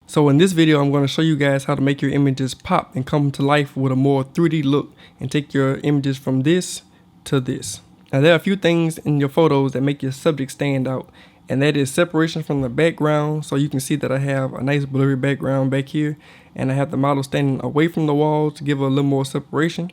So in this video, I'm going to show you guys how to make your images pop and come to life with a more 3D look and take your images from this to this. Now there are a few things in your photos that make your subject stand out, and that is separation from the background. So you can see that I have a nice blurry background back here, and I have the model standing away from the wall to give her a little more separation.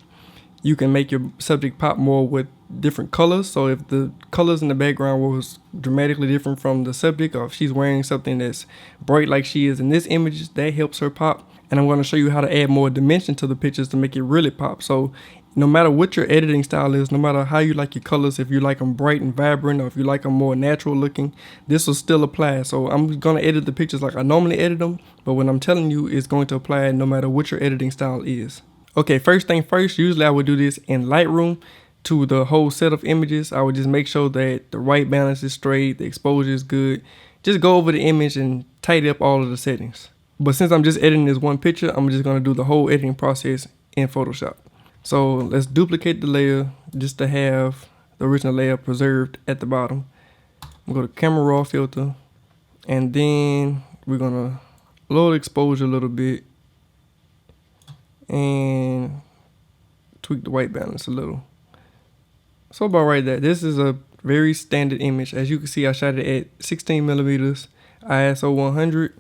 You can make your subject pop more with different colors. So if the colors in the background was dramatically different from the subject, or if she's wearing something that's bright like she is in this image, that helps her pop. And I'm going to show you how to add more dimension to the pictures to make it really pop. So no matter what your editing style is, no matter how you like your colors, if you like them bright and vibrant, or if you like them more natural looking, this will still apply. So I'm going to edit the pictures like I normally edit them, but what I'm telling you is going to apply no matter what your editing style is. Okay, first thing first, usually I would do this in Lightroom to the whole set of images. I would just make sure that the white balance is straight, the exposure is good. Just go over the image and tidy up all of the settings. But since I'm just editing this one picture, I'm just gonna do the whole editing process in Photoshop. So let's duplicate the layer just to have the original layer preserved at the bottom. I'm gonna go to camera raw filter, and then we're gonna lower the exposure a little bit and tweak the white balance a little. So about right there. This is a very standard image. As you can see, I shot it at 16 millimeters, ISO 100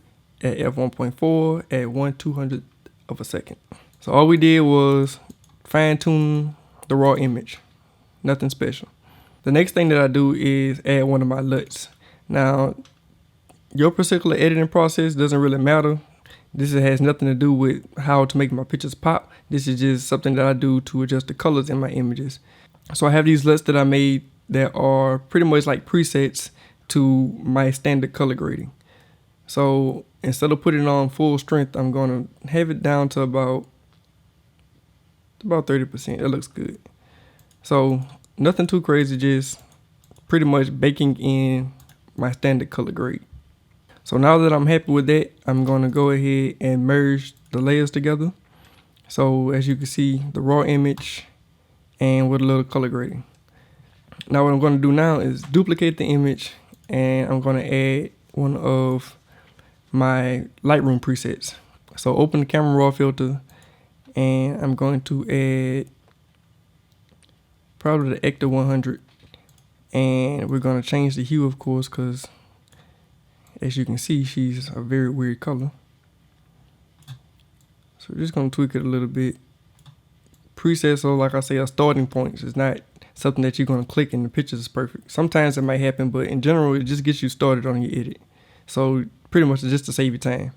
at f1.4 at 1/200 of a second. So all we did was fine tune the raw image, nothing special. The next thing that I do is add one of my LUTs. Now, your particular editing process doesn't really matter. This has nothing to do with how to make my pictures pop. This is just something that I do to adjust the colors in my images. So I have these LUTs that I made that are pretty much like presets to my standard color grading. So instead of putting it on full strength, I'm going to have it down to about 30%. It looks good. So nothing too crazy, just pretty much baking in my standard color grade. So now that I'm happy with that, I'm going to go ahead and merge the layers together. So as you can see, the raw image and with a little color grading. Now what I'm going to do now is duplicate the image, and I'm going to add one of my Lightroom presets. So open the camera raw filter, and I'm going to add probably the Ecto 100, and we're going to change the hue, of course, because as you can see, she's a very weird color. So we're just going to tweak it a little bit. Presets are, like I say, a starting point. It's not something that you're going to click and the picture is perfect. Sometimes it might happen, but in general, it just gets you started on your edit. So pretty much just to save you time.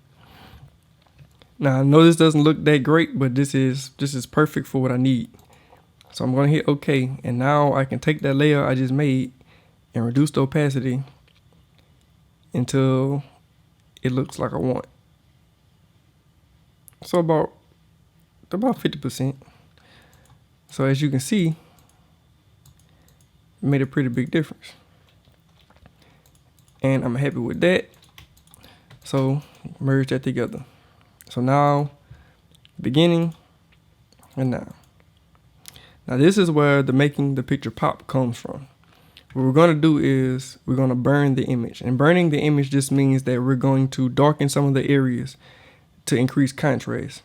Now I know this doesn't look that great, but this is perfect for what I need. So I'm going to hit OK, and now I can take that layer I just made and reduce the opacity until it looks like I want. So about 50%. So as you can see, it made a pretty big difference. And I'm happy with that. So merge that together. So now, beginning and now. Now this is where the making the picture pop comes from. What we're going to do is we're going to burn the image. And burning the image just means that we're going to darken some of the areas to increase contrast.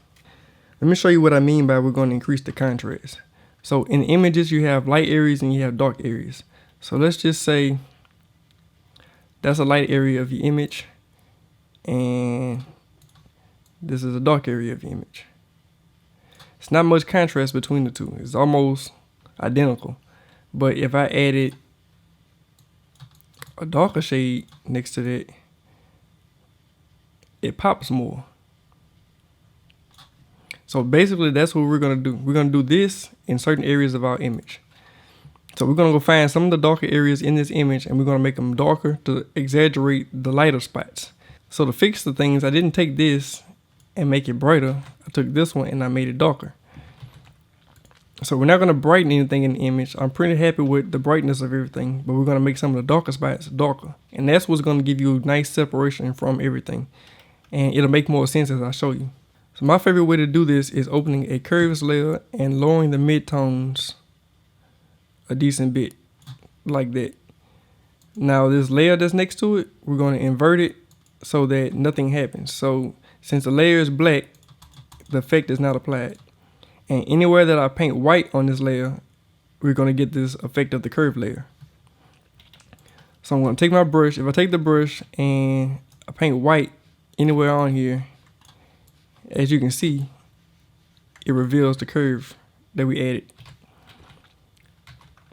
Let me show you what I mean by we're going to increase the contrast. So in images, you have light areas and you have dark areas. So let's just say that's a light area of your image, and this is a dark area of your image. It's not much contrast between the two. It's almost identical. But if I added a darker shade next to that, it pops more. So basically that's what we're going to do. We're going to do this in certain areas of our image. So we're going to go find some of the darker areas in this image, and we're going to make them darker to exaggerate the lighter spots. So to fix the things, I didn't take this and make it brighter. I took this one and I made it darker. So we're not going to brighten anything in the image. I'm pretty happy with the brightness of everything, but we're going to make some of the darker spots darker. And that's what's going to give you nice separation from everything. And it'll make more sense as I show you. So my favorite way to do this is opening a curves layer and lowering the midtones a decent bit, like that. Now this layer that's next to it, we're going to invert it so that nothing happens. So Since the layer is black, the effect is not applied. And anywhere that I paint white on this layer, we're going to get this effect of the curve layer. So I'm going to take my brush. If I take the brush and I paint white anywhere on here, as you can see, it reveals the curve that we added.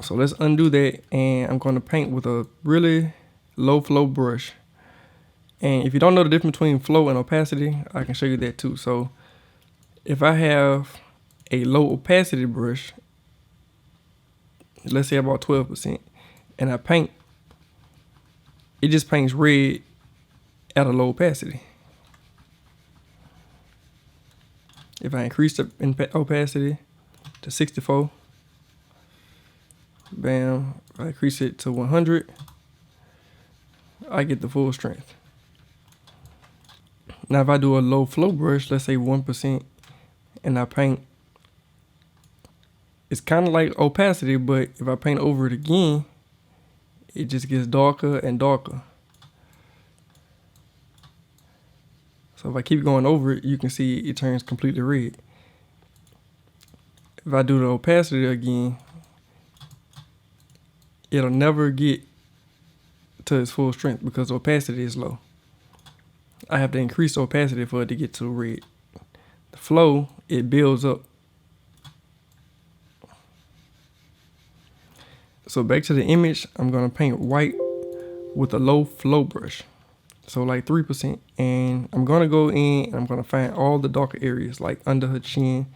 So let's undo that, and I'm going to paint with a really low flow brush. And if you don't know the difference between flow and opacity, I can show you that too. So if I have a low opacity brush, let's say about 12%, and I paint, it just paints red at a low opacity. If I increase the opacity to 64, bam, if I increase it to 100, I get the full strength. Now if I do a low flow brush, let's say 1%, and I paint, it's kind of like opacity, but if I paint over it again, it just gets darker and darker. So if I keep going over it, you can see it turns completely red. If I do the opacity again, it'll never get to its full strength because the opacity is low. I have to increase the opacity for it to get to red. The flow, it builds up. So back to the image, I'm gonna paint white with a low flow brush. So like 3%, and I'm gonna go in and I'm gonna find all the darker areas like under her chin,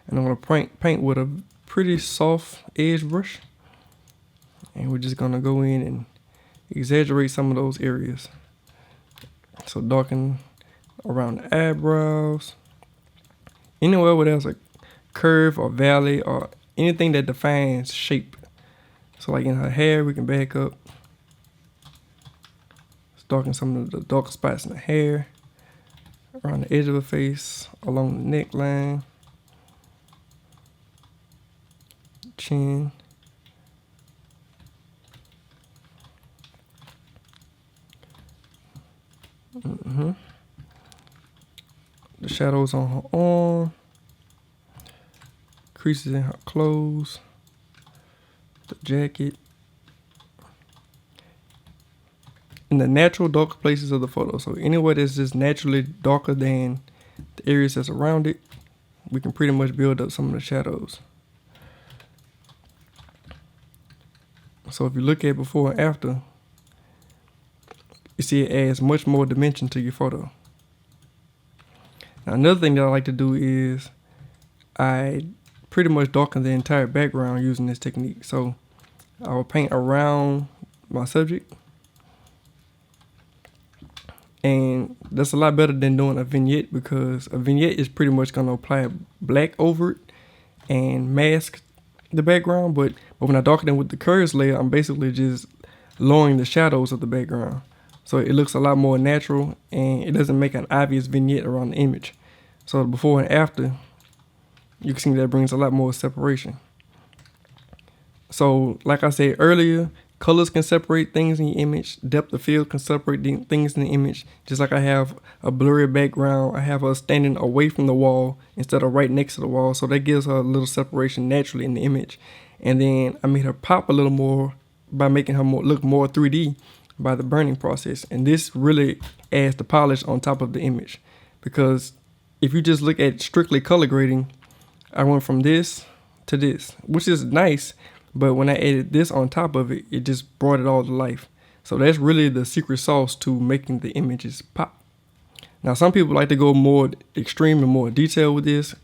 and I'm gonna paint with a pretty soft edge brush, and we're just gonna go in and exaggerate some of those areas. So darken around the eyebrows, anywhere where there's a curve or valley or anything that defines shape. So like in her hair, we can back up. Let's darken some of the darker spots in the hair, around the edge of the face, along the neckline, chin. The shadows on her arm, creases in her clothes, the jacket, in the natural darker places of the photo. So anywhere that's just naturally darker than the areas that's around it, we can pretty much build up some of the shadows. So if you look at before and after, you see it adds much more dimension to your photo. Now another thing that I like to do is I pretty much darken the entire background using this technique. So I will paint around my subject, and that's a lot better than doing a vignette, because a vignette is pretty much gonna apply black over it and mask the background. But when I darken it with the curves layer, I'm basically just lowering the shadows of the background. So it looks a lot more natural, and it doesn't make an obvious vignette around the image. So before and after, you can see that brings a lot more separation. So like I said earlier, colors can separate things in your image. Depth of field can separate things in the image. Just like I have a blurry background, I have her standing away from the wall instead of right next to the wall. So that gives her a little separation naturally in the image. And then I made her pop a little more by making her look more 3D by the burning process. And this really adds the polish on top of the image, because if you just look at strictly color grading, I went from this to this, which is nice, but when I added this on top of it, it just brought it all to life. So that's really the secret sauce to making the images pop. Now some people like to go more extreme and more detailed with this.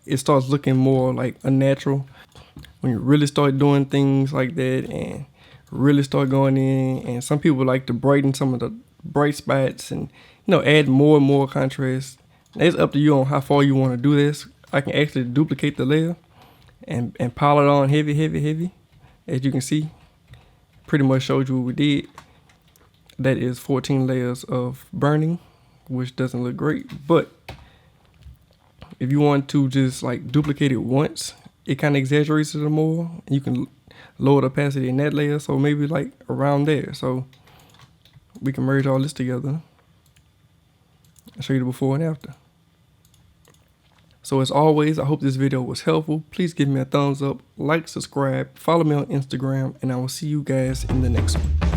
It starts looking more like unnatural when you really start doing things like that and really start going in. And some people like to brighten some of the bright spots and, you know, add more and more contrast. It's up to you on how far you want to do this. I can actually duplicate the layer and pile it on heavy. As you can see, pretty much showed you what we did. That is 14 layers of burning, which doesn't look great. But if you want to just like duplicate it once, it kind of exaggerates it more. You can lower the opacity in that layer, so maybe like around there. So we can merge all this together. I'll show you the before and after. So as always, I hope this video was helpful. Please give me a thumbs up, like, subscribe, follow me on Instagram, and I will see you guys in the next one.